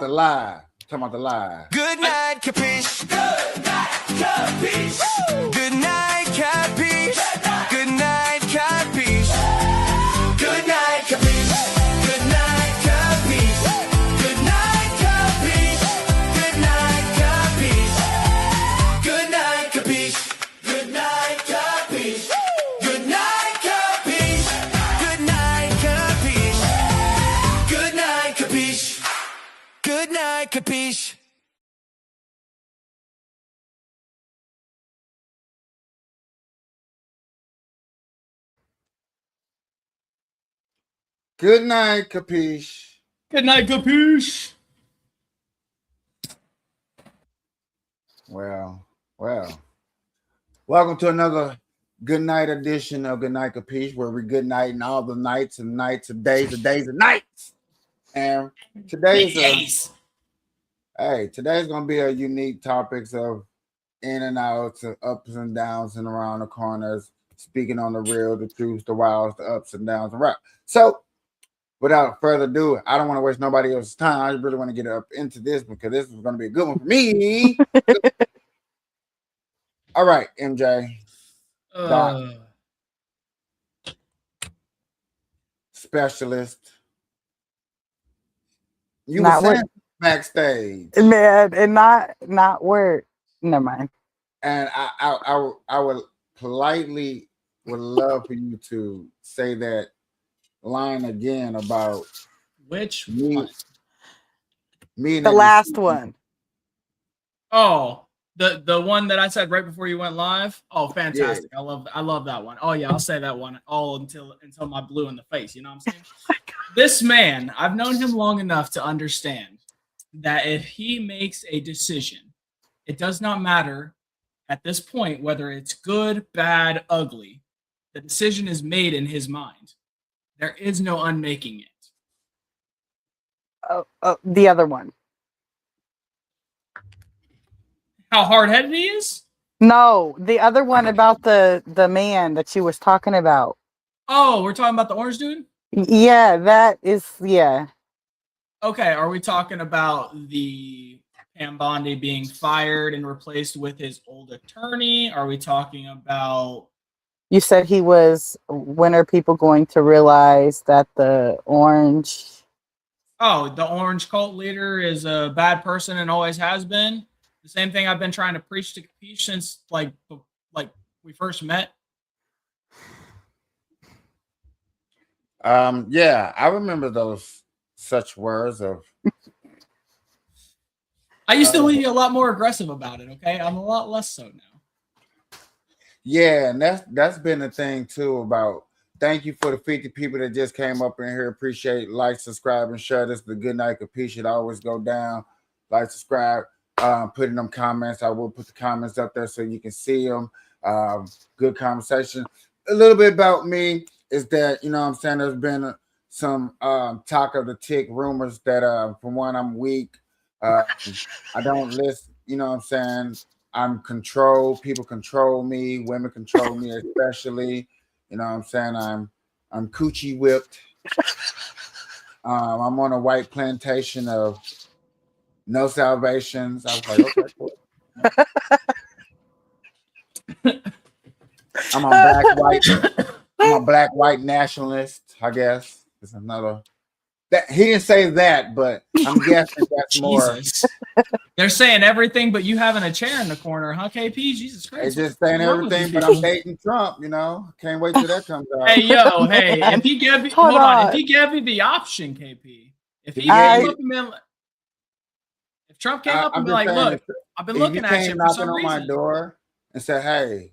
the live. Talking about the live. Good night, Kapeash. Good night, Kapeash. Good night, Kapeash. Good night, Kapeash. Good night, Kapeash. Good night, Kapeash. Good night, Kapeash. Good night, Kapeash. Good night, Kapeash. Good night, Kapeash. Good night, Kapeash. Good night, Kapeash. Good night, Kapeash. Good night, Kapeash. Good night, Kapeash. Good night, Kapeash. Well. Welcome to another good night edition of Good Night Kapeash, where we good night and all the nights and days and nights. And today's gonna be a unique topics of in and outs, ups and downs, and around the corners. Speaking on the real, the truth, the wilds, the ups and downs, and right. So, without further ado, I don't want to waste nobody else's time. I really want to get up into this because this is going to be a good one for me. All right, MJ. Doc. Specialist. You were saying backstage. Man, and not where. Never mind. And I would politely would love for you to say that line again about which one? Me and the last one. Oh, the one that I said right before you went live. Oh, fantastic! Yeah. I love that one. Oh yeah, I'll say that one all until my blue in the face. You know what I'm saying? This man, I've known him long enough to understand that if he makes a decision, it does not matter at this point whether it's good, bad, ugly. The decision is made in his mind. There is no unmaking it. The other one. How hard-headed he is? No, the other one about the man that you was talking about. Oh, we're talking about the orange dude? Yeah, that is, yeah. Okay, are we talking about the Pam Bondi being fired and replaced with his old attorney? Are we talking about... You said he was, when are people going to realize that the orange... Oh, the orange cult leader is a bad person and always has been? The same thing I've been trying to preach to Kapeash since like we first met. Yeah, I remember those such words of... I used to be a lot more aggressive about it, okay? I'm a lot less so now. Yeah, and that's been the thing too about thank you for the 50 people that just came up in here. Appreciate, like, subscribe, and share this. The Good Night Kapeash should always go down. Like, subscribe, put in them comments. I will put the comments up there so you can see them. Good conversation. A little bit about me is that, you know what I'm saying, there's been some talk of the tick rumors that for one, I'm weak. I don't listen, you know what I'm saying? I'm controlled. People control me. Women control me, especially. You know what I'm saying? I'm coochie whipped. I'm on a white plantation of no salvations. I was like, okay, cool. I'm a black white nationalist, I guess. It's another. That he didn't say that, but I'm guessing that's more. They're saying everything, but you having a chair in the corner, huh, KP? Jesus Christ! They're just saying everything, but I'm dating Trump. You know, can't wait till that comes out. Hey, yo, hey! If he gave me, hold on, if he gave me the option, KP, if he came up and been, if Trump came up and be like, look, I've been looking at you for some reason. On my door and said, hey.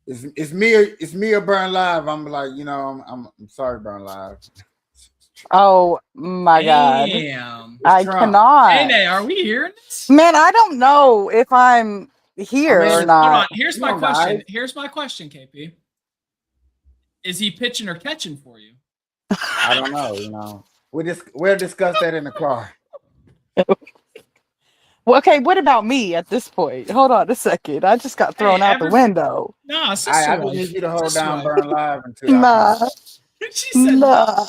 It's me or Burn Live. I'm like, you know, I'm sorry, Burn Live. Oh my God. I cannot. Hey, are we hearing this? Man, I don't know if I'm here or not. Hold on. Here's my question. Guys. Here's my question, KP. Is he pitching or catching for you? I don't know, you know. We'll discuss that in the car. Well, okay, what about me at this point? Hold on a second. I just got thrown out the window. Nah, I just need you to hold down Burn Live until nah. She said nah.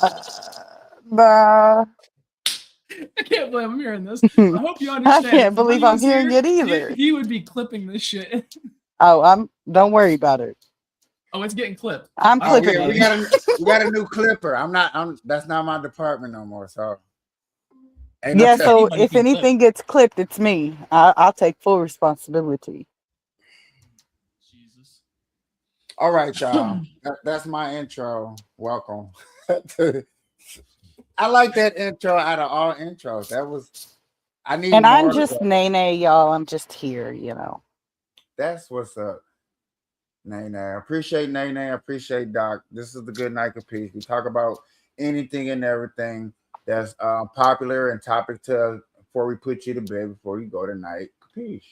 I can't believe I'm hearing this. I hope you I understand. can't If Money believe I'm was hearing here, it either. he would be clipping this shit. Oh, don't worry about it. Oh, it's getting clipped. I'm I Oh clipping yeah, it. we got a new clipper. That's not my department no more. So ain't no Yeah, tell. so Anybody if can clip. anything gets clipped, it's me. I'll take full responsibility. Jesus. All right, y'all. That's my intro. Welcome. I like that intro out of all intros. That was I need And I'm more of just that. Nene, y'all. I'm just here, you know. That's what's up. Nene. I appreciate Nene. I appreciate Doc. This is the Good Night of Peace. We talk about anything and everything that's popular and topic to before we put you to bed, before you go to night. Peace.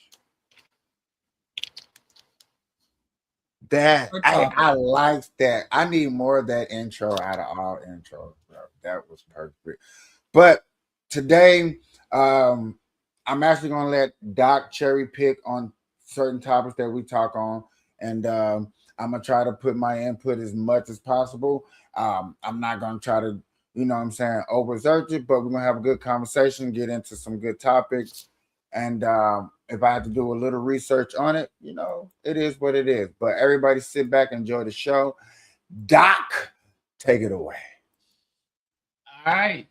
That I like that. I need more of that intro out of all intros, bro. That was perfect. But today, I'm actually gonna let Doc cherry pick on certain topics that we talk on, and I'm gonna try to put my input as much as possible. I'm not gonna try to, you know what I'm saying, oversearch it, but we're gonna have a good conversation, get into some good topics. And if I have to do a little research on it, you know, it is what it is. But everybody sit back, enjoy the show. Doc, take it away. All right.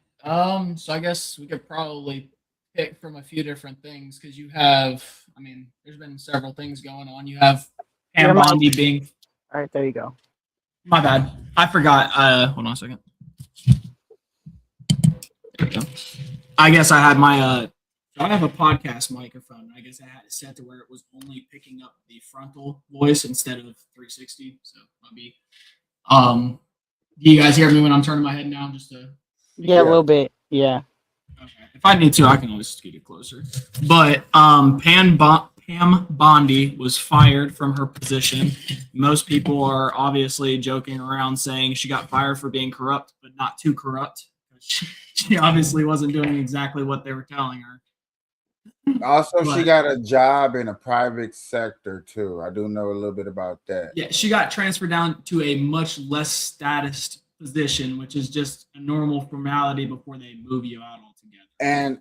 So I guess we could probably pick from a few different things because you have, I mean, there's been several things going on. You have Your Pam mic. Bondi being, All right, there you go. my bad. I forgot. Hold on a second. There we go. I guess I had my, so I have a podcast microphone. I guess I had it set to where it was only picking up the frontal voice instead of 360. So I'll be, do you guys hear me when I'm turning my head now? Just to Yeah, a little bit. Yeah. Okay. If I need to, I can always get it closer. But Pam Bondi was fired from her position. Most people are obviously joking around saying she got fired for being corrupt, but not too corrupt. She obviously wasn't doing exactly what they were telling her. Also, she But got a job in a private sector too. I do know a little bit about that. yeah, she got transferred down to a much less status position, which is just a normal formality before they move you out altogether. And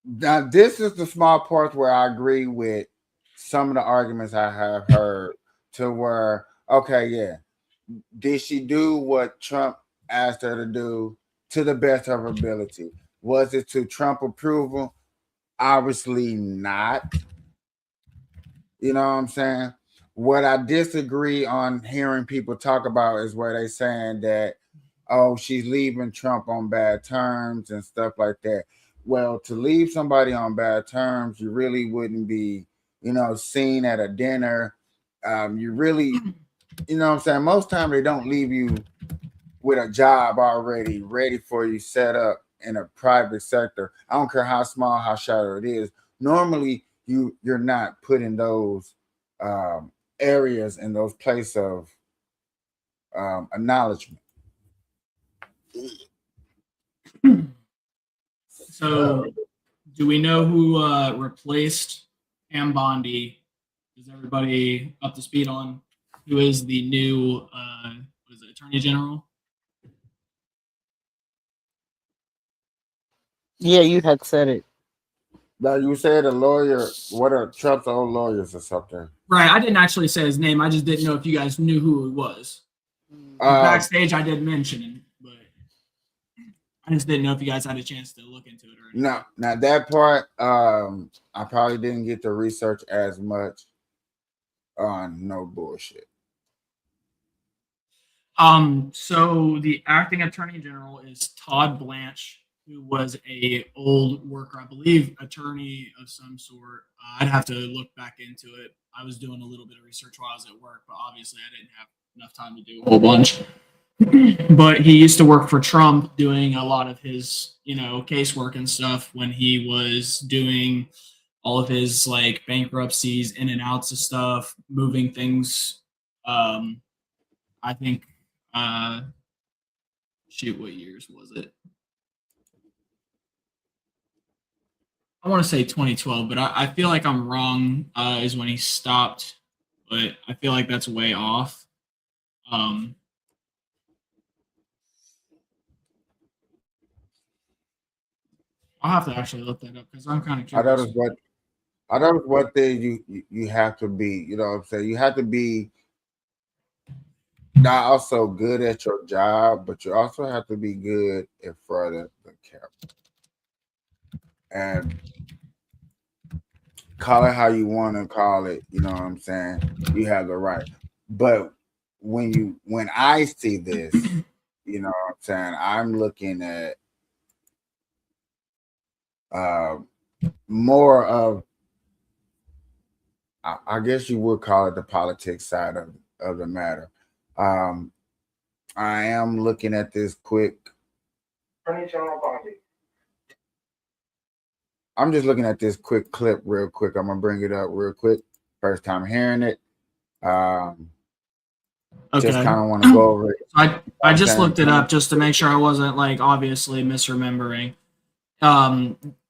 now this is the small part where I agree with some of the arguments I have heard to where, okay, yeah, did she do what Trump asked her to do to the best of her ability? Was it to Trump approval? Obviously not. You know what I'm saying? What I disagree on hearing people talk about is where they saying that, oh, she's leaving Trump on bad terms and stuff like that. Well, to leave somebody on bad terms, you really wouldn't be, you know, seen at a dinner. You really, you know what I'm saying? Most time they don't leave you with a job already ready for you set up in a private sector. I don't care how small, how shallow it is. Normally, you're not put in those areas in those places of acknowledgement. So, do we know who replaced Pam Bondi? Is everybody up to speed on who is the new what is it, Attorney General? Yeah, you had said it. Now you said a lawyer. What are Trump's old lawyers or something? Right. I didn't actually say his name. I just didn't know if you guys knew who he was. Backstage, I did mention him, but I just didn't know if you guys had a chance to look into it or anything. No, now that part, I probably didn't get to research as much on no bullshit. So the acting attorney general is Todd Blanche, who was a old worker, I believe, attorney of some sort. I'd have to look back into it. I was doing a little bit of research while I was at work, but obviously I didn't have enough time to do a whole bunch. But he used to work for Trump doing a lot of his, you know, casework and stuff when he was doing all of his like bankruptcies, in and outs of stuff, moving things. I think shoot, what years was it? I want to say 2012, but I feel like I'm wrong. Is when he stopped, but I feel like that's way off. Um, I'll have to actually look that up because I'm kind of I thought curious. it's what I thought it's what thing you have to be. You know what I'm saying? You have to be not also good at your job, but you also have to be good in front of the camera. And call it how you want to call it. You know what I'm saying? You have the right. But when I see this, you know what I'm saying, I'm looking at uh, more of I guess you would call it the politics side of the matter. Um, I am looking at this quick. I'm just looking at this quick clip real quick. I'm gonna bring it up real quick. First time hearing it. Just Okay. kind of want to go over it. I just Okay. looked it up just to make sure I wasn't like obviously misremembering.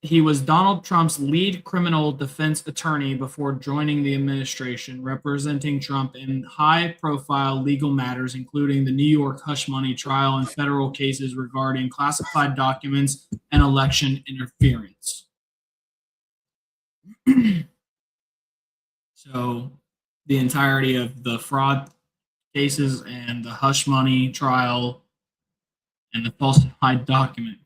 He was Donald Trump's lead criminal defense attorney before joining the administration, representing Trump in high-profile legal matters, including the New York hush money trial and federal cases regarding classified documents and election interference. So, the entirety of the fraud cases and the hush money trial and the falsified document,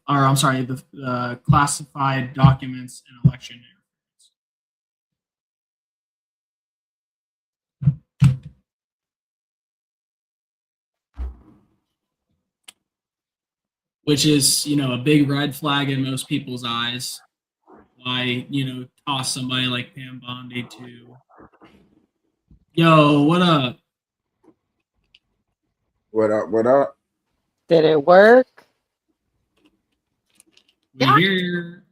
or I'm sorry, the classified documents and election interference. Which is, a big red flag in most people's eyes. Why, toss somebody like Pam Bondi to, yo, what up? What up? What up? Did it work? We hear.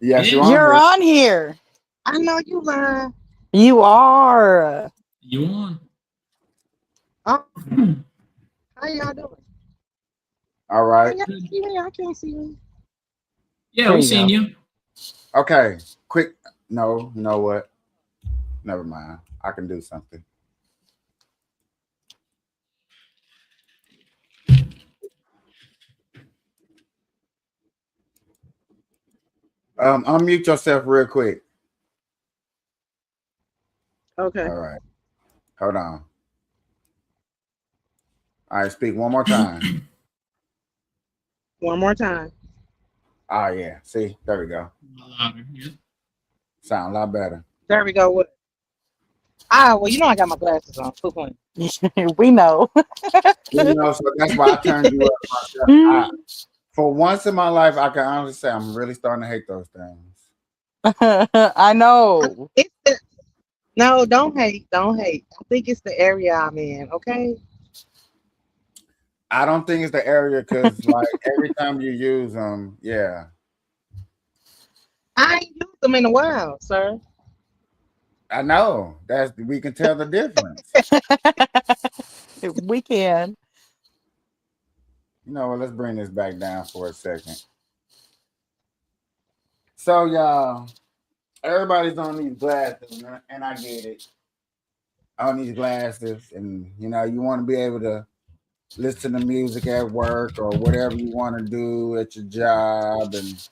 Yes, Yeah. You're on here. I know you lying. You are. You on? Oh, how y'all doing? All right. Y'all see me? I can't see me. Yeah, There we you seen go. you. Okay. Quick. No, you know what? Never mind. I can do something. Unmute yourself real quick. Okay. All right. Hold on. All right. Speak one more time. One more time. Oh yeah. See, there we go. Louder. Yeah. Sound a lot better. There we go. Well, you know I got my glasses on. Who point? We know. So that's why I turned you up myself. For once in my life, I can honestly say I'm really starting to hate those things. I know. No, don't hate. Don't hate. I think it's the area I'm in. Okay. I don't think it's the area because, like, every time you use them, yeah. I ain't used them in a while, sir. I know. We can tell the difference. We can. You know what? Let's bring this back down for a second. So, y'all, everybody's on these glasses, and I get it. On these glasses, and you want to be able to listen to music at work or whatever you want to do at your job and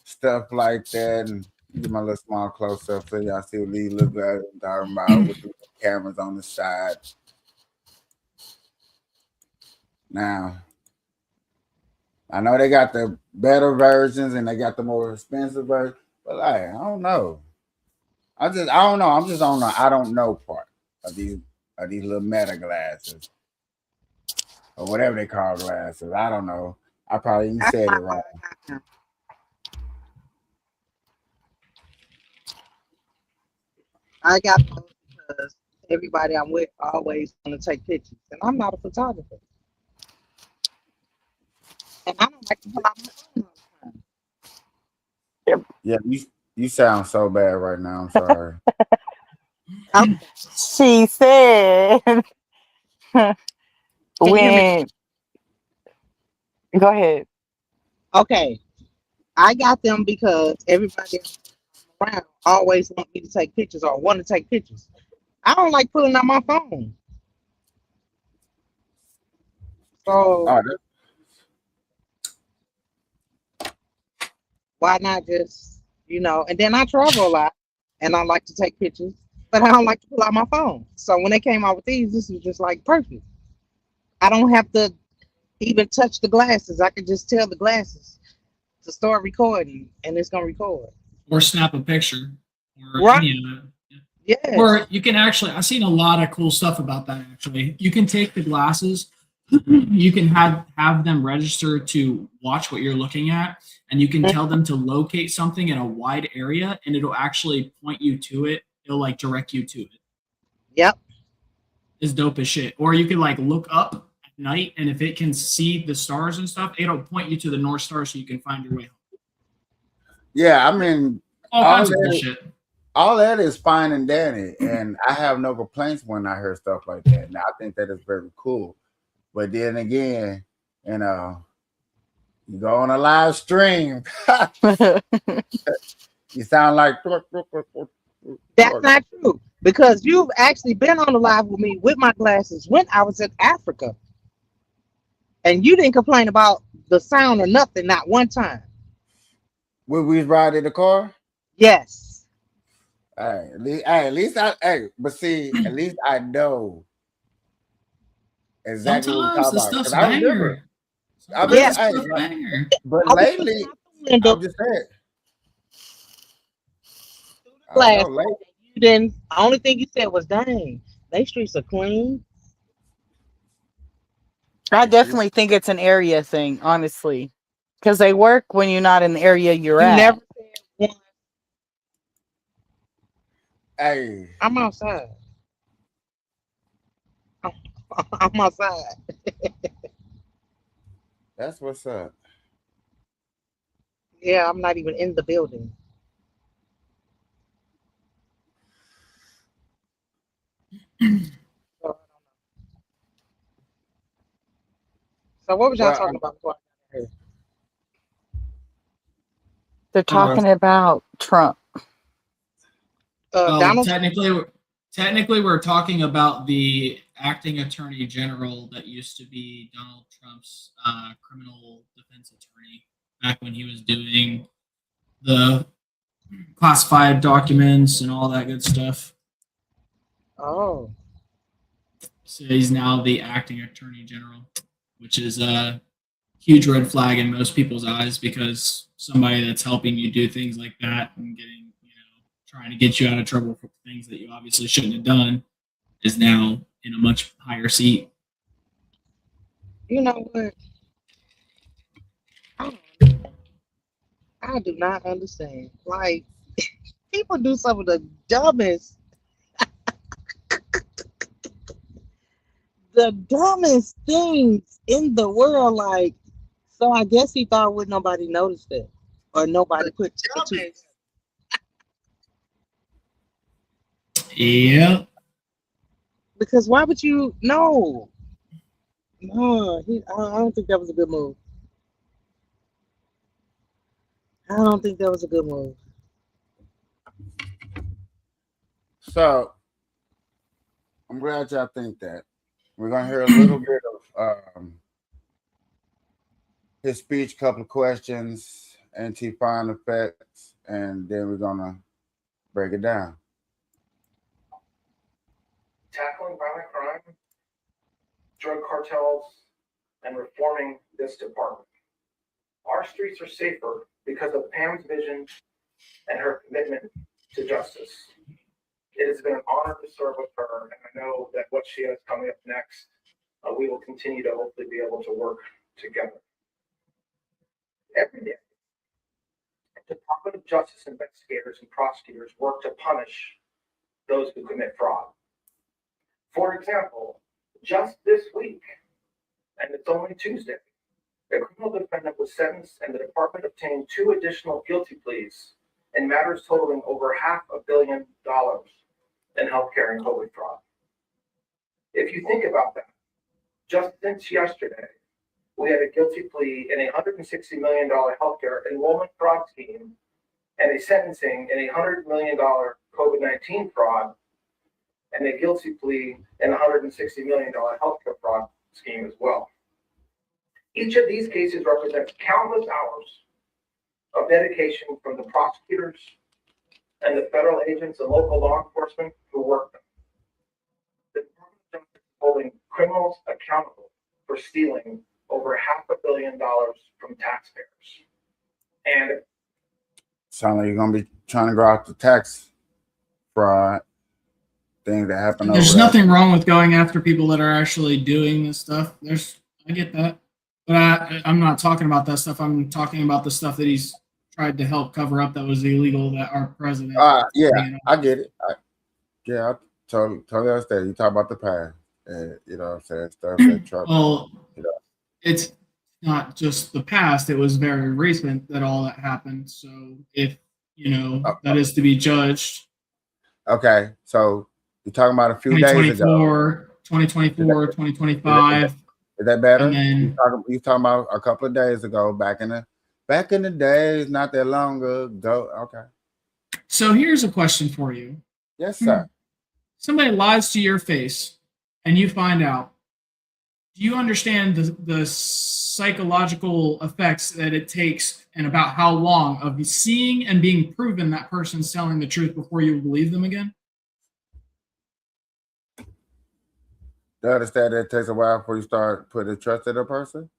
stuff like that. And get my little small close up so y'all see what these little guys I'm talking about with the cameras on the side. Now, I know they got the better versions and they got the more expensive versions, but I don't know. I don't know. I'm just on the I don't know part of these little meta glasses or whatever they call glasses. I don't know. I probably even said it wrong. I got those because everybody I'm with always want to take pictures, and I'm not a photographer, and I don't like to pull out my phone all the time. Yeah, you sound so bad right now. I'm sorry. She said when. Go ahead. Okay, I got them because everybody around always want me to take pictures or want to take pictures. I don't like pulling out my phone. So Why not just, and then I travel a lot and I like to take pictures, but I don't like to pull out my phone. So when they came out with these, this was just like perfect. I don't have to even touch the glasses. I can just tell the glasses to start recording and it's gonna record. Or snap a picture or Right. any of it. Yes. Or you can actually, I've seen a lot of cool stuff about that actually. You can take the glasses, you can have them register to watch what you're looking at, and you can tell them to locate something in a wide area, and it'll actually point you to it. It'll like direct you to it. Yep. It's dope as shit. Or you can like look up at night, and if it can see the stars and stuff, it'll point you to the North Star so you can find your way home. Yeah, I mean, All all kinds of that, bullshit. all that is fine and dandy, and I have no complaints when I hear stuff like that. Now, I think that is very cool. But then again, you know, you go on a live stream, you sound like That's not true. Because you've actually been on the live with me with my glasses when I was in Africa. And you didn't complain about the sound or nothing, not one time. when we was riding the car. Yes. At least but see, at least I know exactly what we're Sometimes talking the about because stuff's I remember. banger. I Sometimes mean, Yeah. the stuff banger. but I was looking lately, out the window I'm just saying, through the I glass. know lately. You didn't. The only thing you said was, "Dang, they streets are clean." I definitely think it's an area thing, honestly, because they work when you're not in the area you're You at. never said one. Hey, I'm outside. I'm outside. that's what's up. Yeah, I'm not even in the building. So, so what was y'all Well, talking about before I got here? They're Uh, talking about Trump. well, Donald Trump. technically, we're talking about the acting attorney general that used to be Donald Trump's criminal defense attorney back when he was doing the classified documents and all that good stuff. Oh, So he's now the acting attorney general, which is a huge red flag in most people's eyes because somebody that's helping you do things like that and getting, trying to get you out of trouble for things that you obviously shouldn't have done is now in a much higher seat. you know what? I, I do not understand. Like people do some of the dumbest things in the world. Like, so I guess he thought would nobody notice it or nobody put two and two. Yeah. Because why would you? No, no. I don't think that was a good move. I don't think that was a good move. so I'm glad y'all think that. We're gonna hear a little bit of his speech, couple of questions, anti-fine effects, and then we're gonna break it down. Tackling violent crime, drug cartels, and reforming this department. Our streets are safer because of Pam's vision and her commitment to justice. It has been an honor to serve with her, and I know that what she has coming up next, we will continue to hopefully be able to work together. Every day, Department of Justice investigators and prosecutors work to punish those who commit fraud. For example, just this week, and it's only Tuesday, a criminal defendant was sentenced and the department obtained 2 additional guilty pleas in matters totaling over $500 million in healthcare and COVID fraud. If you think about that, just since yesterday, we had a guilty plea in a $160 million healthcare enrollment fraud scheme and a sentencing in a $100 million COVID-19 fraud and a guilty plea in a $160 million healthcare fraud scheme as well. Each of these cases represents countless hours of dedication from the prosecutors and the federal agents and local law enforcement who work them. The Department of Justice is holding criminals accountable for stealing over $500 million from taxpayers. And Sound like you're gonna be trying to go out the tax fraud things that happen over There's there. nothing wrong with going after people that are actually doing this stuff. I get that, but I'm not talking about that stuff. I'm talking about the stuff that he's tried to help cover up that was illegal. That our president. Yeah, I get it. I totally understand. You talk about the past, and you know what I'm saying, stuff that Trump. Well, you know. it's not just the past. It was very recent that all that happened. So if that is to be judged. Okay, so you're talking about a few days ago. 2024, 2025. Is that better? And then you talking about a couple of days ago, back in the days, not that long ago. Okay. So here's a question for you. Yes, sir. Somebody lies to your face, and you find out. Do you understand the psychological effects that it takes, and about how long of seeing and being proven that person's telling the truth before you believe them again? Do you understand that it takes a while before you start putting trust in a person?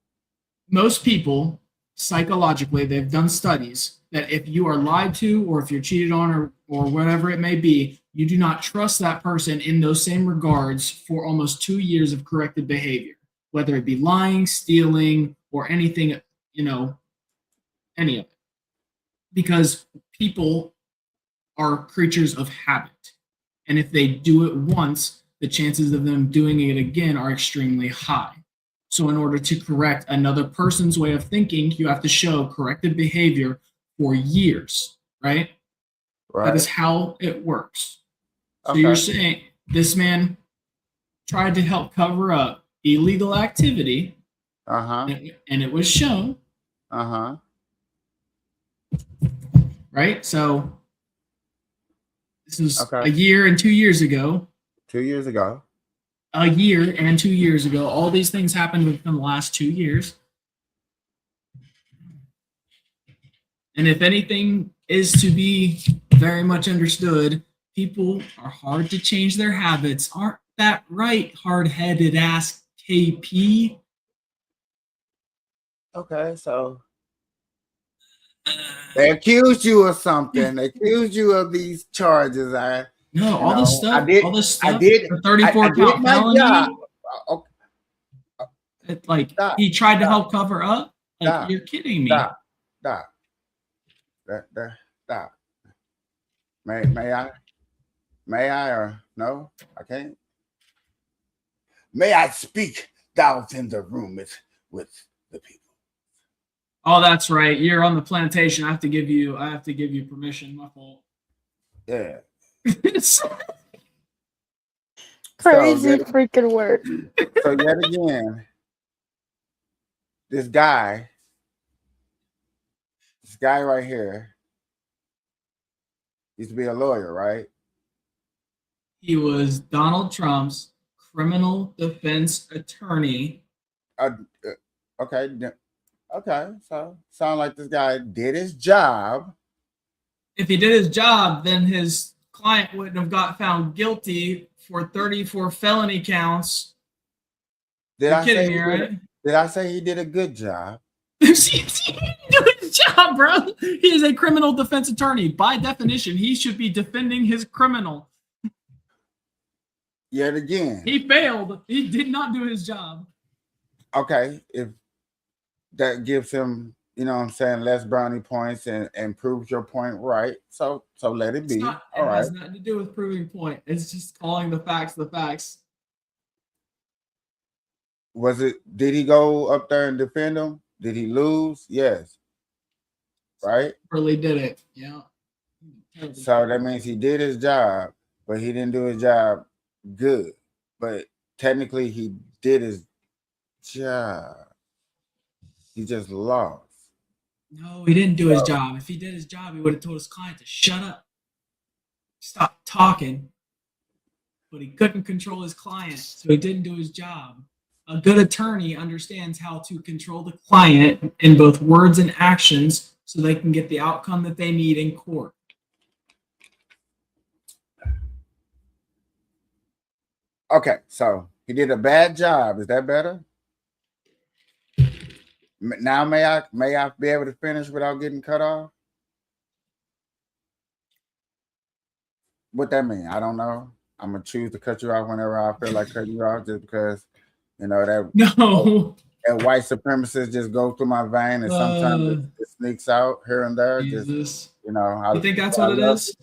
Most people, psychologically, they've done studies that if you are lied to or if you're cheated on or whatever it may be, you do not trust that person in those same regards for almost 2 years of corrected behavior, whether it be lying, stealing, or anything, any of it. Because people are creatures of habit. And if they do it once, the chances of them doing it again are extremely high. So in order to correct another person's way of thinking, you have to show corrected behavior for years, right? Right. That is how it works. So Okay. you're saying this man tried to help cover up illegal activity, and it was shown, right? So this is a year and 2 years ago. 2 years ago. A year and 2 years ago. All these things happened within the last 2 years. And if anything is to be very much understood, people are hard to change their habits. Aren't that right, hard-headed ass KP? Okay, so they accused you of something. They accused you of these charges. All this stuff. I did. The 34 count felony. He tried to help cover up. You're kidding me. Stop. May I or no? I can't. May I speak down in the room with the people? Oh, that's right. You're on the plantation. I have to give you permission. My fault. Yeah. Crazy freaking word. So yet again, this guy right here used to be a lawyer, right? He was Donald Trump's criminal defense attorney. Okay. So sound like this guy did his job. If he did his job, then his client wouldn't have got found guilty for 34 felony counts. You're kidding me, right? Did I say he did a good job? He didn't do his job, bro. He is a criminal defense attorney. By definition, he should be defending his criminal. Yet again. He failed. He did not do his job. Okay, if that gives him, less brownie points and proves your point right. So let it be. It has nothing to do with proving point. It's just calling the facts the facts. Did he go up there and defend him? Did he lose? Yes. Right? Really did it. Yeah. So that means he did his job, but he didn't do his job good. But technically he did his job. He just lost. No, he didn't do his job. If he did his job, he would have told his client to shut up. Stop talking. But he couldn't control his client, so he didn't do his job. A good attorney understands how to control the client in both words and actions so they can get the outcome that they need in court. Okay, so he did a bad job. Is that better? Now may I be able to finish without getting cut off? What that mean? I don't know. I'm gonna choose to cut you off whenever I feel like cutting you off, just because that No. that white supremacist just goes through my vein, and sometimes it sneaks out here and there. Jesus. I You think that's what it is?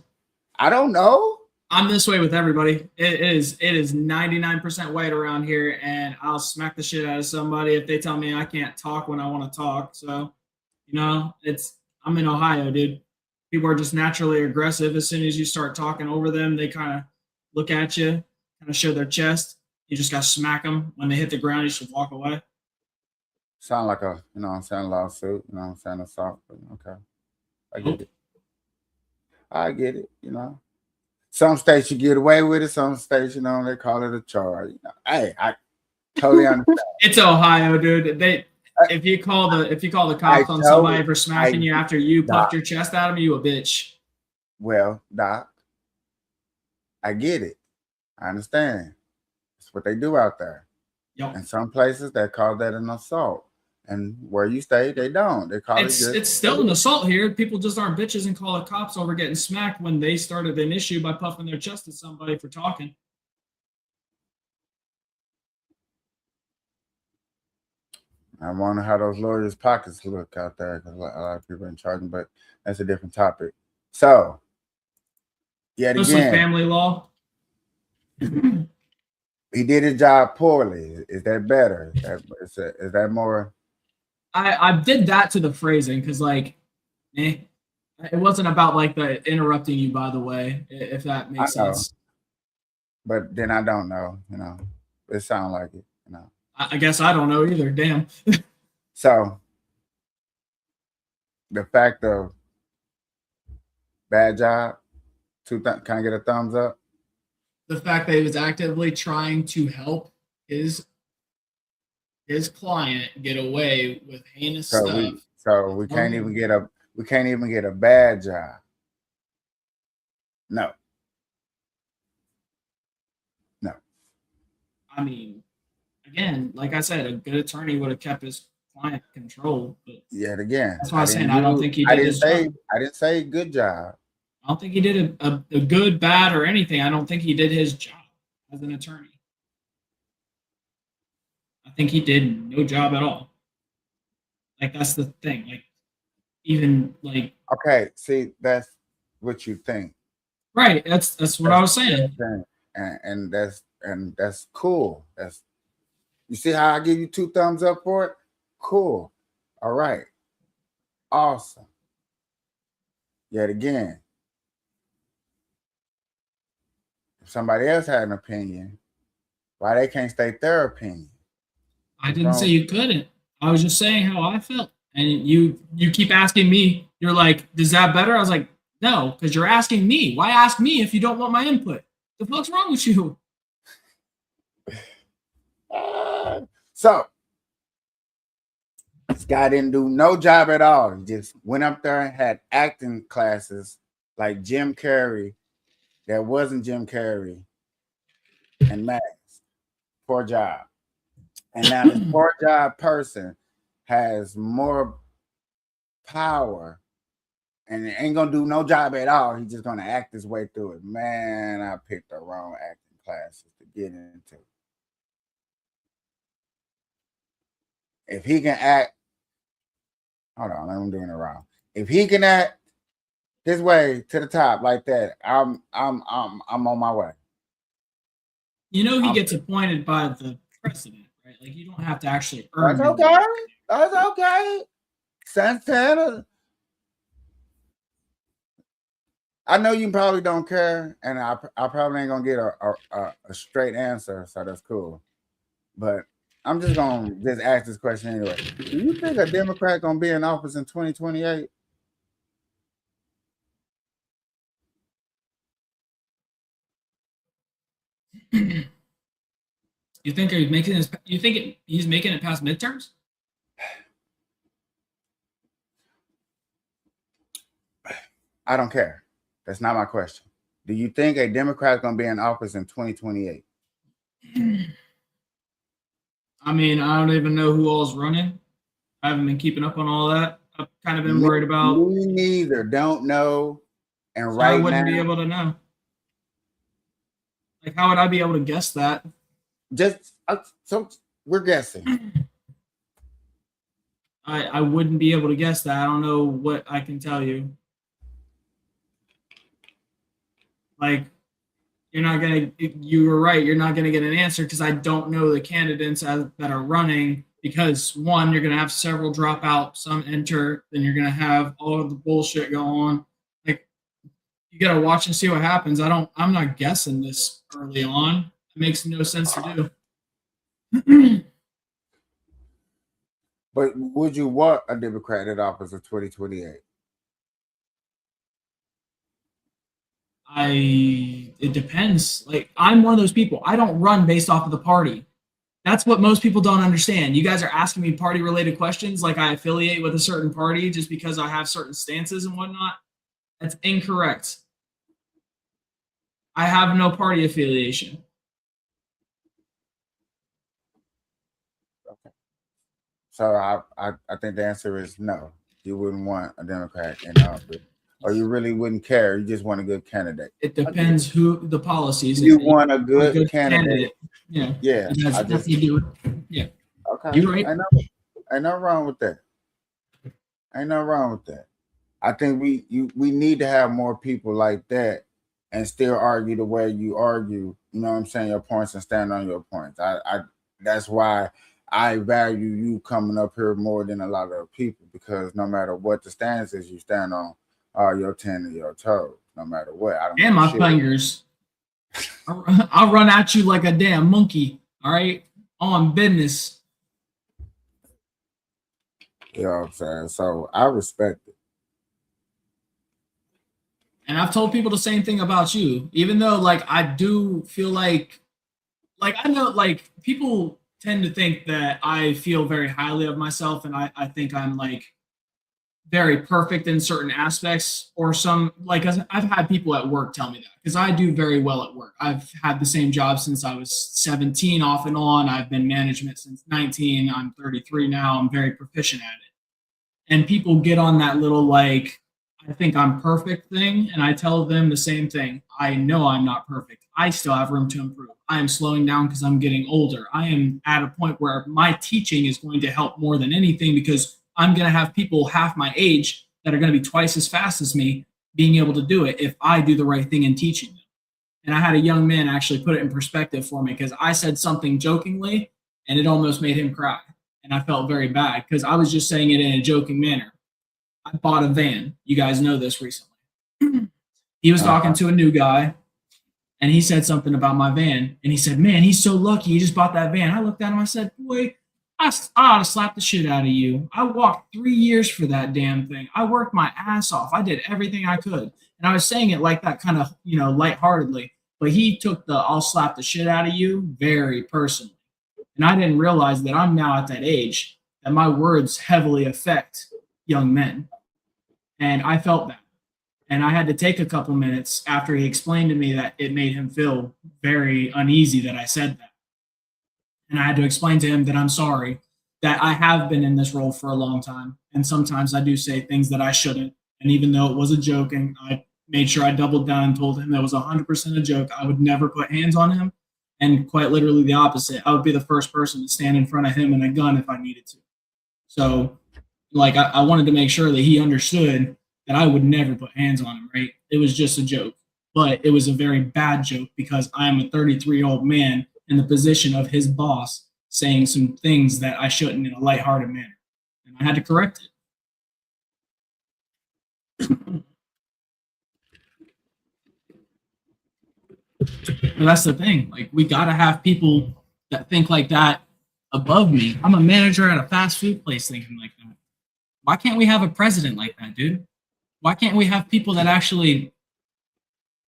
I don't know. I'm this way with everybody. It is 99% white around here, and I'll smack the shit out of somebody if they tell me I can't talk when I want to talk. So, I'm in Ohio, dude. People are just naturally aggressive. As soon as you start talking over them, they kind of look at you, kind of show their chest. You just got to smack them. When they hit the ground, you should walk away. Sound like a, lawsuit, assault, but okay. I get it. I get it, Some states you get away with it. Some states, they call it a charge. Hey, I totally understand. It's Ohio, dude. If you call the cops on somebody for smacking you after you puffed your chest at them, you a bitch. Well, Doc, I get it. I understand. It's what they do out there. Yep. In some places, they call that an assault. And where you stay, they don't. They call it's still an assault here. People just aren't bitches and call the cops over getting smacked when they started an issue by puffing their chest at somebody for talking. I wonder how those lawyers' pockets look out there, because a lot of people are charging, but that's a different topic. So, yet This again, was family law. He did his job poorly. Is that better? Is that more? I did that to the phrasing because it wasn't about the interrupting you, by the way, if that makes sense. But then I don't know, it sounds like it, I guess I don't know either. Damn. So the fact of bad job, can I get a thumbs up? The fact that he was actively trying to help his client get away with heinous stuff. We can't even get a bad job. No. I mean, again, like I said, a good attorney would have kept his client controlled. But yet again, that's why I'm saying I don't think he did his job. I didn't say good job. I don't think he did a good, bad, or anything. I don't think he did his job as an attorney. I think he did no job at all. That's the thing. Okay, see, that's what you think. Right. That's what I was saying. And that's cool. You see how I give you 2 thumbs up for it? Cool. All right. Awesome. Yet again, if somebody else had an opinion, why they can't state their opinion? I didn't say you couldn't. I was just saying how I felt. And you keep asking me, you're like, is that better? I was like, no, because you're asking me. Why ask me if you don't want my input? The fuck's wrong with you? So this guy didn't do no job at all. He just went up there and had acting classes like Jim Carrey. That wasn't Jim Carrey and Max. Poor job. And now this poor job person has more power and ain't gonna do no job at all. He's just gonna act his way through it. Man, I picked the wrong acting classes to get into. If he can act, hold on, I'm doing it wrong. If he can act his way to the top like that, I'm on my way. He gets appointed by the president, right? You don't have to actually earn. That's okay. That's okay. Santana. I know you probably don't care, and I probably ain't gonna get a straight answer, so that's cool. But I'm just gonna ask this question anyway. Do you think a Democrat gonna be in office in 2028? You think he's making this? You think he's making it past midterms? I don't care. That's not my question. Do you think a Democrat is going to be in office in 2028? I mean, I don't even know who all's running. I haven't been keeping up on all that. I've kind of been worried about. Me neither. Don't know. And So right I wouldn't be now, able to know. Like, how would I be able to guess that? so we're guessing. I wouldn't be able to guess that. I don't know what I can tell you. Like, you were right, you're not gonna get an answer because I don't know the candidates that are running, because one, you're gonna have several drop out, some enter, then you're gonna have all of the bullshit go on. Like, you gotta watch and see what happens. I'm not guessing this early on. It makes no sense to do. But would you want a Democrat in office in 2028? It depends. Like, I'm one of those people. I don't run based off of the party. That's what most people don't understand. You guys are asking me party related questions like I affiliate with a certain party just because I have certain stances and whatnot. That's incorrect. I have no party affiliation. Okay. So I think the answer is no. You wouldn't want a Democrat in office. Or you really wouldn't care. You just want a good candidate. It depends who the policies. You want a good candidate. Yeah. Yeah. Yeah. Okay. You're right. Ain't no wrong with that. Ain't no wrong with that. I think we need to have more people like that and still argue the way you argue. You know what I'm saying? Your points and stand on your points. I that's why I value you coming up here more than a lot of people, because no matter what the stance is, you stand on your 10 and your toes, no matter what. I don't and my fingers. I'll run at you like a damn monkey. All right, on business. You know what I'm saying? So I respect it. And I've told people the same thing about you, even though, like, I do feel like I know, like, people tend to think that I feel very highly of myself, and I think I'm like very perfect in certain aspects, or some, like, I've had people at work tell me that, because I do very well at work. I've had the same job since I was 17 off and on. I've been management since 19. I'm 33 now. I'm very proficient at it. And people get on that little, like, I think I'm perfect thing, and I tell them the same thing. I know I'm not perfect. I still have room to improve. I am slowing down because I'm getting older. I am at a point where my teaching is going to help more than anything, because I'm going to have people half my age that are going to be twice as fast as me being able to do it if I do the right thing in teaching them. And I had a young man actually put it in perspective for me, because I said something jokingly and it almost made him cry. And I felt very bad because I was just saying it in a joking manner. I bought a van. You guys know this recently. He was talking to a new guy, and he said something about my van. And he said, man, he's so lucky he just bought that van. I looked at him. I said, boy, I ought to slap the shit out of you. I walked 3 years for that damn thing. I worked my ass off. I did everything I could. And I was saying it like that, kind of, lightheartedly. But he took the I'll slap the shit out of you very personally. And I didn't realize that I'm now at that age that my words heavily affect young men. And I felt that. And I had to take a couple minutes after he explained to me that it made him feel very uneasy that I said that. And I had to explain to him that I'm sorry, that I have been in this role for a long time. And sometimes I do say things that I shouldn't. And even though it was a joke, and I made sure I doubled down and told him that was 100% a joke, I would never put hands on him. And quite literally the opposite. I would be the first person to stand in front of him in a gun if I needed to. So, like, I wanted to make sure that he understood that I would never put hands on him, right? It was just a joke. But it was a very bad joke, because I am a 33-year-old man in the position of his boss saying some things that I shouldn't in a lighthearted manner. And I had to correct it. And that's the thing. Like, we got to have people that think like that above me. I'm a manager at a fast food place thinking like that. Why can't we have a president like that, dude? Why can't we have people that actually,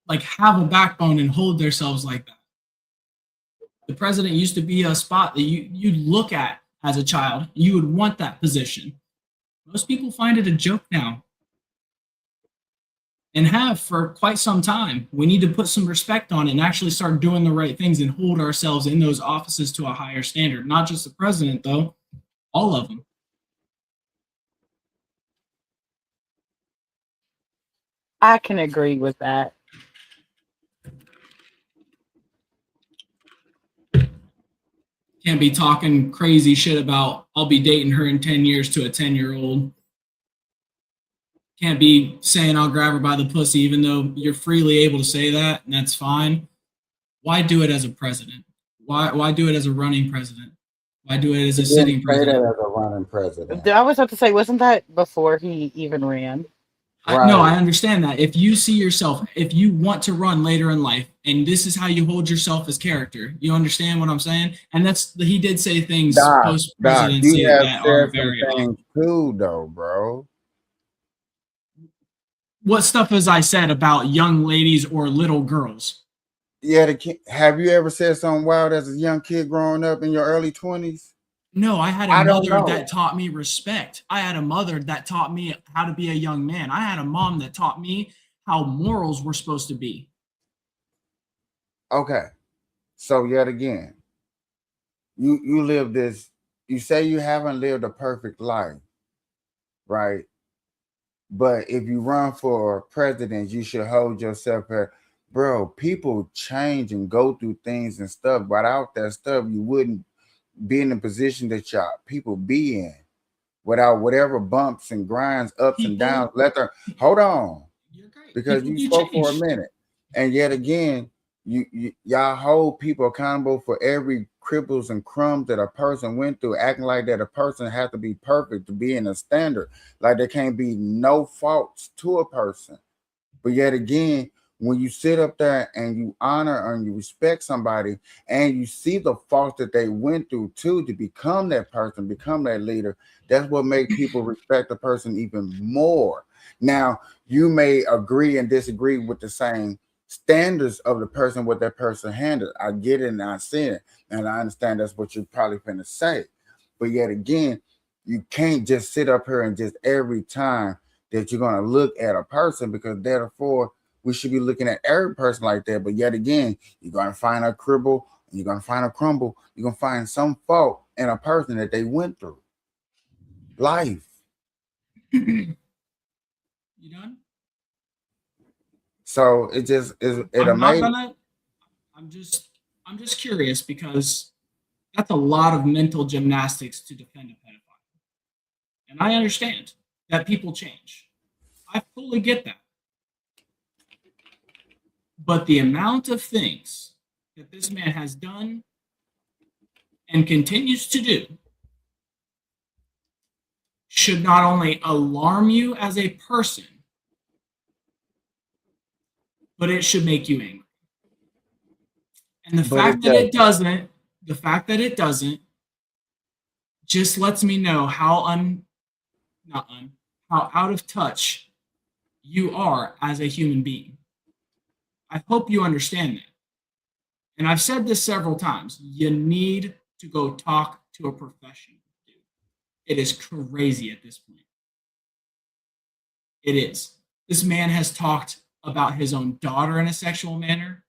like, have a backbone and hold themselves like that? The president used to be a spot that you'd look at as a child. You would want that position. Most people find it a joke now. and have for quite some time. We need to put some respect on it and actually start doing the right things and hold ourselves in those offices to a higher standard. Not just the president, though, all of them. I can agree with that. Can't be talking crazy shit about I'll be dating her in 10 years to a 10-year-old. Can't be saying I'll grab her by the pussy, even though you're freely able to say that, and that's fine. Why do it as a president? Why do it as a running president? Why do it as a sitting Say that president? as a running president. I was about to say, wasn't that before he even ran? No, I Right. understand that. If you see yourself, if you want to run later in life, and this is how you hold yourself as character, you understand what I'm saying? And he did say things post Doc, you presidency have that are said some very off. things too, though, bro. What stuff has I said about young ladies or little girls? Yeah, have you ever said something wild as a young kid growing up in your early 20s? No, I had a I don't mother know. that taught me respect. I had a mother that taught me how to be a young man. I had a mom that taught me how morals were supposed to be. Okay. So yet again, you live this, you say you haven't lived a perfect life, right? But if you run for president, you should hold yourself at, bro, people change and go through things and stuff. Without that stuff, you wouldn't be in the position that y'all people be in. Without whatever bumps and grinds, ups and downs. Hold on, You're great. because People you do spoke for a change. minute, and yet again, y'all hold people accountable for every cripples and crumbs that a person went through, acting like that a person has to be perfect to be in a standard, like there can't be no faults to a person. But yet again, when you sit up there and you honor and you respect somebody and you see the faults that they went through too to become that person, become that leader, that's what makes people respect the person even more. Now, you may agree and disagree with the same standards of the person, what that person handled. I get it and I see it. And I understand that's what you're probably going to say. But yet again, you can't just sit up here and just every time that you're going to look at a person, because therefore we should be looking at every person like that. But yet again, you're going to find a cribble, you're going to find a crumble, you're going to find some fault in a person that they went through life. You done? So it just is it I'm not amazing. gonna. I'm just curious because that's a lot of mental gymnastics to defend a pedophile, and I understand that people change. I fully get that, but the amount of things that this man has done and continues to do should not only alarm you as a person, but it should make you angry. And But it doesn't. the fact that it doesn't, just lets me know how how out of touch you are as a human being. I hope you understand that. And I've said this several times. You need to go talk to a professional, dude. It is crazy at this point. It is. This man has talked about his own daughter in a sexual manner.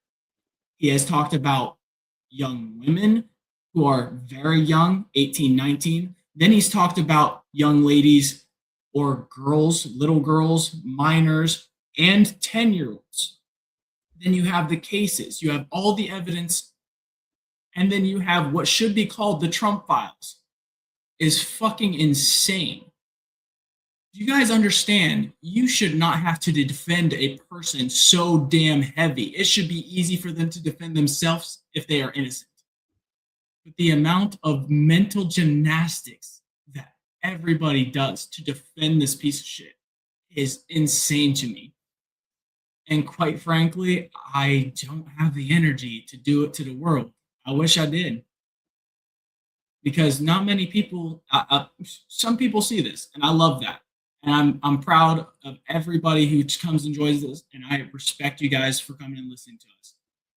He has talked about young women who are very young, 18, 19. Then he's talked about young ladies or girls, little girls, minors, and 10-year-olds. Then you have the cases, you have all the evidence, and then you have what should be called the Trump files. Is fucking insane. Do you guys understand? You should not have to defend a person so damn heavy. It should be easy for them to defend themselves if they are innocent. But the amount of mental gymnastics that everybody does to defend this piece of shit is insane to me. And quite frankly, I don't have the energy to do it to the world. I wish I did. Because not many people, some people see this, and I love that. And I'm proud of everybody who comes and joins this, and I respect you guys for coming and listening to us.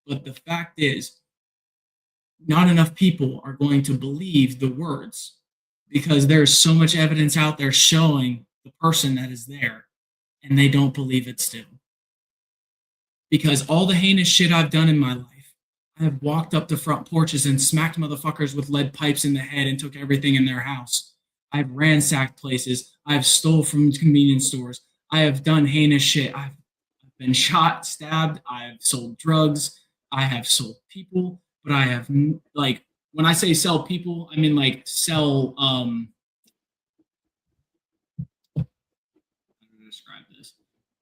But the fact is, not enough people are going to believe the words because there's so much evidence out there showing the person that is there, and they don't believe it still. because all the heinous shit I've done in my life, I have walked up to front porches and smacked motherfuckers with lead pipes in the head and took everything in their house. I've ransacked places. I've stole from convenience stores. I have done heinous shit. I've been shot, stabbed. I've sold drugs. I have sold people. But I have, like, when I say sell people, I mean like sell. How do I describe this?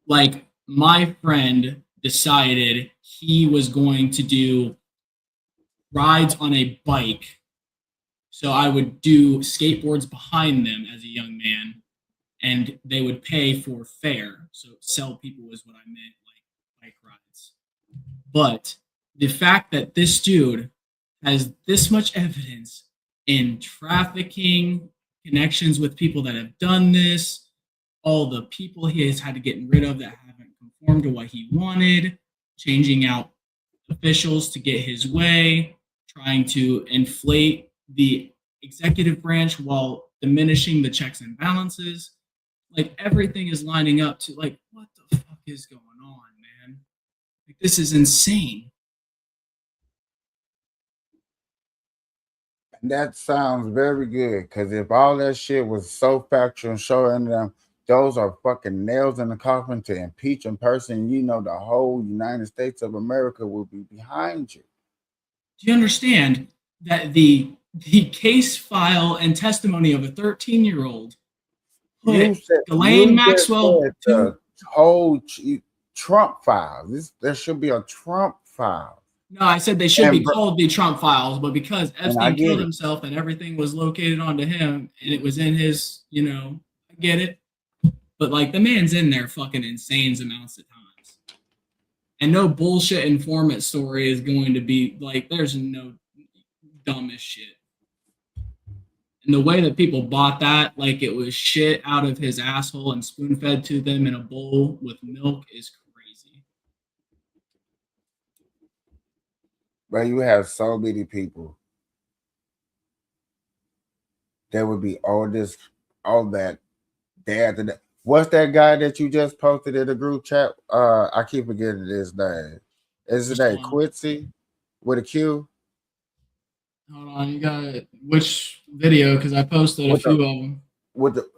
Like, my friend decided he was going to do rides on a bike. So I would do skateboards behind them as a young man, and they would pay for fare. So sell people is what I meant, like bike rides. But the fact that this dude has this much evidence in trafficking, connections with people that have done this, all the people he has had to get rid of that haven't conformed to what he wanted, changing out officials to get his way, trying to inflate the executive branch while diminishing the checks and balances. Like, everything is lining up to, like, what the fuck is going on, man? Like, this is insane. That sounds very good, because if all that shit was so factual and showing them those are fucking nails in the coffin to impeach a person, you know, the whole United States of America will be behind you. Do you understand that the case file and testimony of a 13-year-old put Ghislaine Maxwell said the whole Trump files. There should be a Trump file. No, I said they should be called the Trump files, but because Epstein killed himself and everything was located onto him and it was in his, you know, I get it. But like, the man's in there fucking insane amounts of times. And no bullshit informant story is going to be like, there's no dumbest shit. And the way that people bought that, like it was shit out of his asshole and spoon fed to them in a bowl with milk, is crazy. But you have so many people that would be all that dad. What's that guy that you just posted in the group chat? I keep forgetting his name. Is his name Quincy with a Q? Hold on, you got it. Which video? Because I posted a few of them.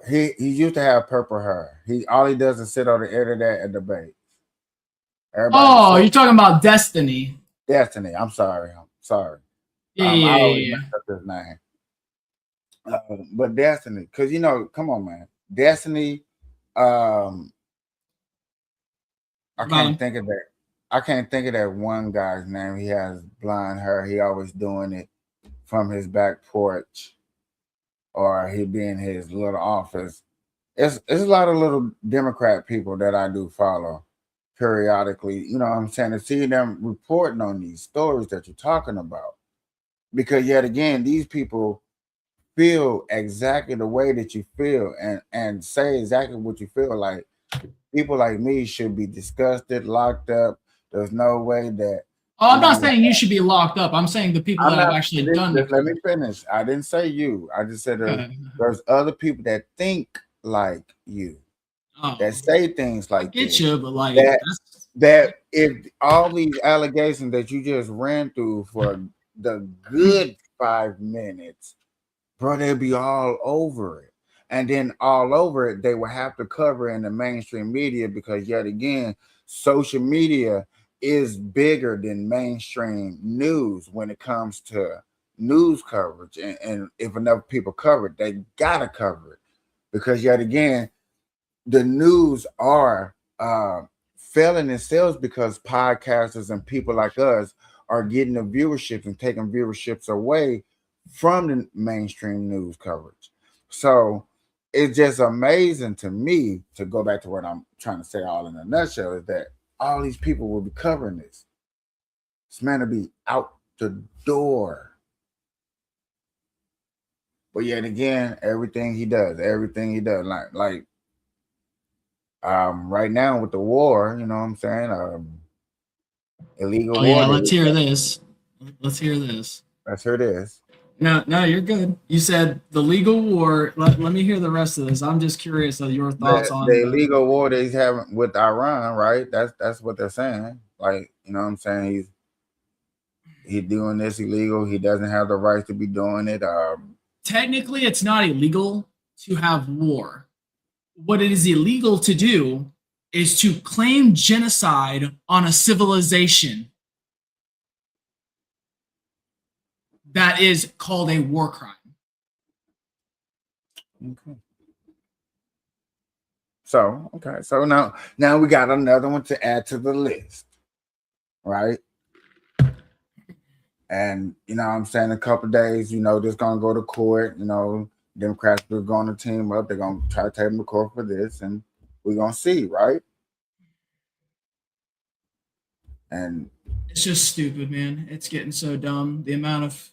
He used to have purple hair. All he does is sit on the internet and debate. You're talking about Destiny. Destiny. I'm sorry. Yeah. I always mess up his name. But Destiny, because you know, come on, man. Destiny. I can't think of that. I can't think of that one guy's name. He has blonde hair. He always doing it from his back porch, or he be in his little office. It's a lot of little Democrat people that I do follow periodically. You know what I'm saying? To see them reporting on these stories that you're talking about, because yet again, these people feel exactly the way that you feel and say exactly what you feel. Like, people like me should be disgusted, locked up. There's no way that. Oh, I'm not saying you should be locked up. I'm saying the people that have actually done it. Let me finish. I didn't say you. I just said there's other people that think like you, that say things like get you, but like that if all these allegations that you just ran through for the good 5 minutes, bro, they'll be all over it. And then all over it, they will have to cover in the mainstream media, because yet again, social media is bigger than mainstream news when it comes to news coverage. And if enough people cover it, they gotta cover it, because yet again, the news are failing themselves because podcasters and people like us are getting the viewerships and taking viewerships away from the mainstream news coverage. So it's just amazing to me, to go back to what I'm trying to say all in a nutshell, is that all these people will be covering this. This man will be out the door. But yet again, everything he does, like right now with the war, you know what I'm saying? Illegal war. Yeah, let's hear this. Let's hear this. No, you're good. You said the legal war. Let me hear the rest of this. I'm just curious of your thoughts on the illegal war that he's having with Iran, right? That's what they're saying. Like, you know what I'm saying? He's doing this illegal. He doesn't have the right to be doing it. Technically, it's not illegal to have war. What it is illegal to do is to claim genocide on a civilization that is called a war crime. Okay. So, okay. So now we got another one to add to the list. Right? And you know what I'm saying, a couple days, this gonna go to court, Democrats are gonna team up, they're gonna try to take them to court for this, and we're gonna see, right? And it's just stupid, man. It's getting so dumb. The amount of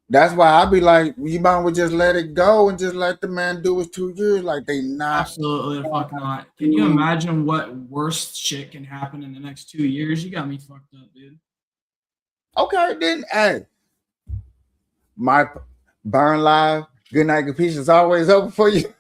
that's why I'd be like, you might as well just let it go and just let the man do his 2 years. Like they not absolutely the fuck not. Can you imagine what worse shit can happen in the next 2 years? You got me fucked up, dude. Okay, then hey. My Burn Live, Good Night Capeash is always open for you.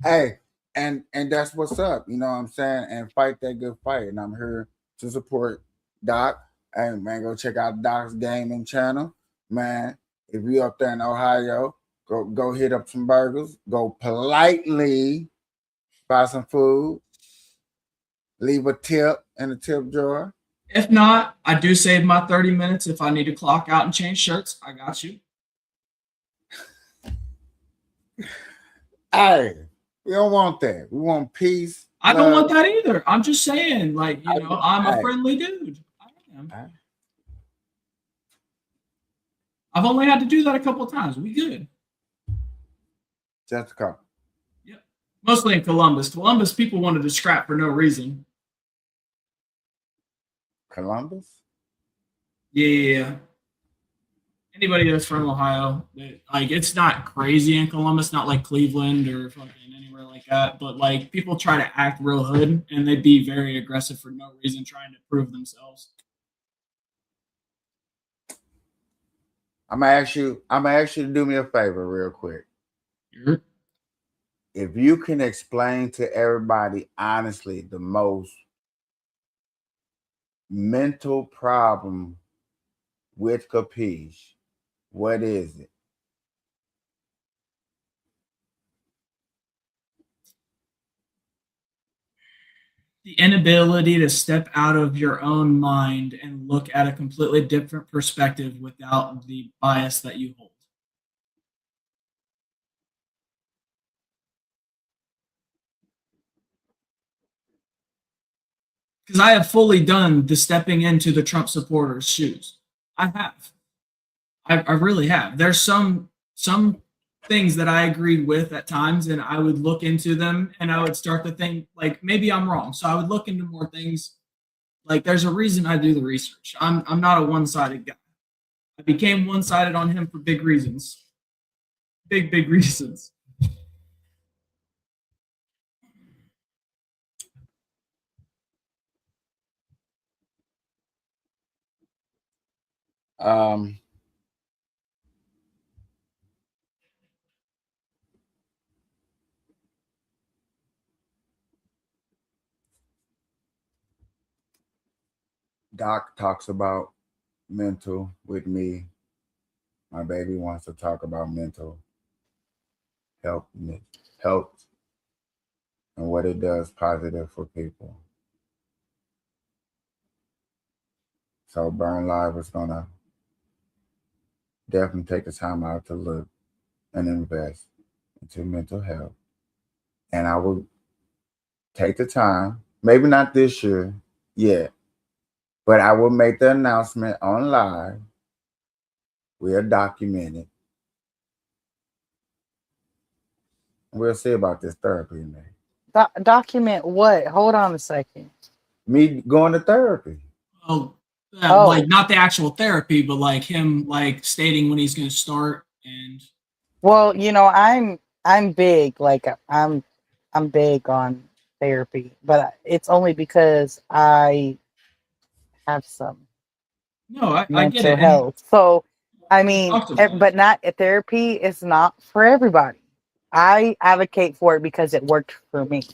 Hey, and that's what's up, you know what I'm saying? And fight that good fight. And I'm here to support Doc. Hey man, go check out Doc's gaming channel. Man, if you up there in Ohio, go hit up some burgers, go politely buy some food, leave a tip in the tip drawer. If not, I do save my 30 minutes if I need to clock out and change shirts. I got you. Hey, we don't want that. We want peace. I don't want that either. I'm just saying, like, I'm a friendly dude. I am. I've only had to do that a couple of times. We good. Just a couple. Yep. Mostly in Columbus. Columbus, people wanted to scrap for no reason. Columbus? Yeah. Anybody that's from Ohio, like it's not crazy in Columbus, not like Cleveland or fucking anywhere like that. But like people try to act real hood and they'd be very aggressive for no reason, trying to prove themselves. I'm gonna ask you to do me a favor real quick. Sure. If you can explain to everybody honestly the most mental problem with Kapeash, what is it? The inability to step out of your own mind and look at a completely different perspective without the bias that you hold. Because I have fully done the stepping into the Trump supporters' shoes. I have. I really have. There's some things that I agreed with at times, and I would look into them, and I would start to think like maybe I'm wrong. So I would look into more things. Like there's a reason I do the research. I'm not a one-sided guy. I became one-sided on him for big reasons. Big reasons. Doc talks about mental with me. My baby wants to talk about mental health and what it does positive for people. So Burn Live is gonna definitely take the time out to look and invest into mental health. And I will take the time, maybe not this year yet, but I will make the announcement on live. We'll document it. We'll see about this therapy, man. Document what? Hold on a second. Me going to therapy. Oh, Oh. Like not the actual therapy, but like him like stating when he's going to start. And Well, I'm big. Like I'm big on therapy, but it's only because I have some no, I get mental it. health. So, I mean, talked about but not therapy is not for everybody. I advocate for it because it worked for me.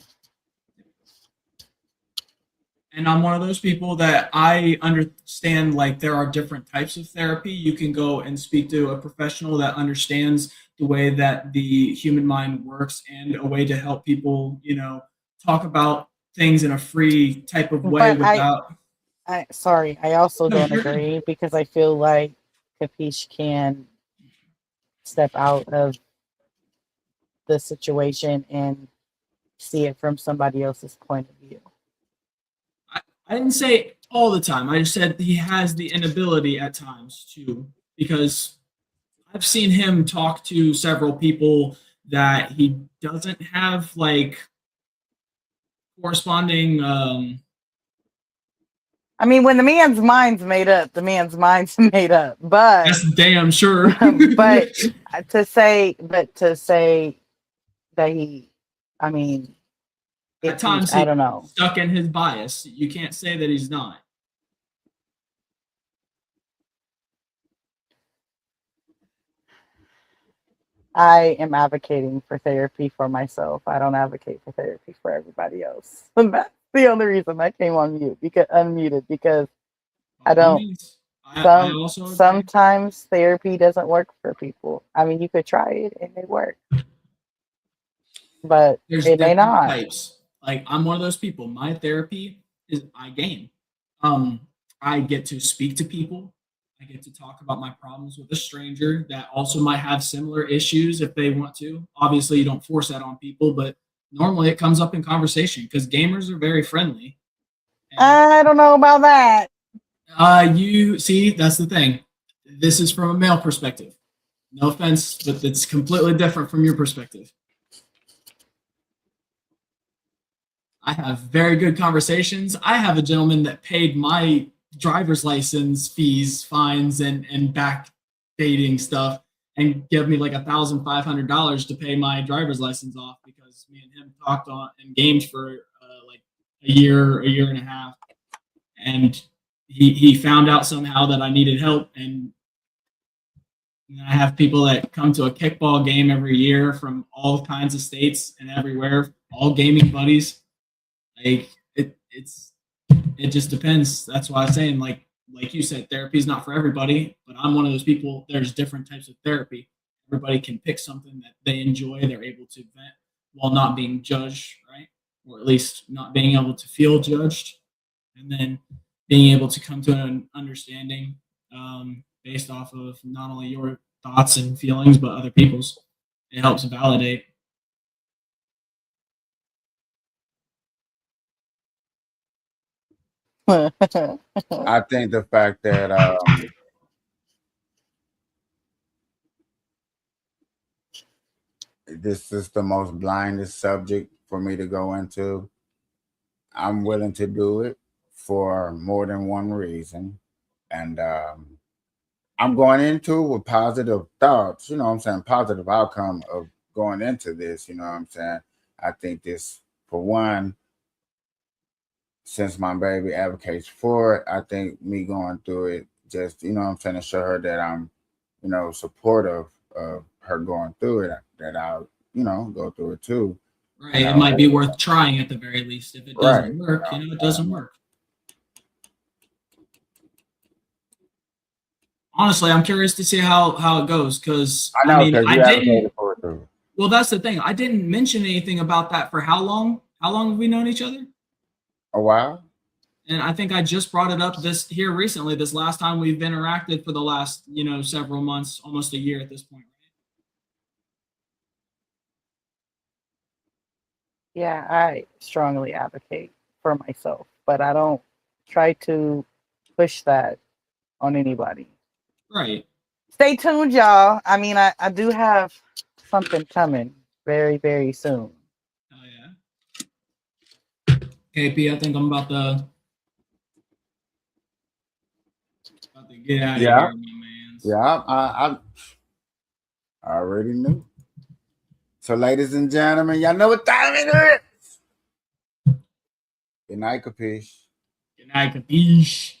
And I'm one of those people that I understand like there are different types of therapy. You can go and speak to a professional that understands the way that the human mind works and a way to help people, talk about things in a free type of way But without. sorry, I also No, don't you're good. agree because I feel like Capiche can step out of the situation and see it from somebody else's point of view. I didn't say all the time. I just said he has the inability at times to, because I've seen him talk to several people that he doesn't have like corresponding. I mean, when the man's mind's made up, the man's mind's made up. But That's damn sure. but to say that he, I mean, At if he, times I he's don't know. stuck in his bias. You can't say that he's not. I am advocating for therapy for myself. I don't advocate for therapy for everybody else. And that's the only reason I came on mute because unmuted because I By all don't. means. I also agree. Sometimes therapy doesn't work for people. I mean, you could try it and it work, but There's it may different not. types. Like I'm one of those people. My therapy is I game. Um, I get to speak to people. I get to talk about my problems with a stranger that also might have similar issues if they want to. Obviously, you don't force that on people, but normally it comes up in conversation because gamers are very friendly. And I don't know about that. you see, that's the thing. This is from a male perspective. No offense, but it's completely different from your perspective. I have very good conversations. I have a gentleman that paid my driver's license fees, fines, and back dating stuff, and give me like $1,500 to pay my driver's license off because me and him talked on and gamed for like a year and a half, and he found out somehow that I needed help, and I have people that come to a kickball game every year from all kinds of states and everywhere, all gaming buddies. Like it just depends. That's why I'm saying like you said, therapy is not for everybody, but I'm one of those people. There's different types of therapy. Everybody can pick something that they enjoy. They're able to vent while not being judged, right? Or at least not being able to feel judged, and then being able to come to an understanding based off of not only your thoughts and feelings but other people's. It helps validate. I think the fact that this is the most blindest subject for me to go into. I'm willing to do it for more than one reason. And I'm going into it with positive thoughts, you know what I'm saying? Positive outcome of going into this, you know what I'm saying? I think this, for one, since my baby advocates for it, I think me going through it just, you know what I'm saying, to show her that I'm, supportive of her going through it, that I'll, go through it too. Right. It might be worth trying at the very least. If it doesn't Right. work, it doesn't work. Honestly, I'm curious to see how it goes because I know, mean because I you didn't. advocated for it too. Well, that's the thing. I didn't mention anything about that for how long? How long have we known each other? A while? And I think I just brought it up this here recently. This last time we've interacted for the last several months, almost a year at this point. Yeah, I strongly advocate for myself, but I don't try to push that on anybody. Right. Stay tuned, y'all. I mean, I do have something coming very, very soon. Oh yeah. KP, I think I'm about to get out of Yeah. here, my man. Yeah, I already knew. So, ladies and gentlemen, y'all know what time it is. Good night, Kapeash. Good night, Kapeash.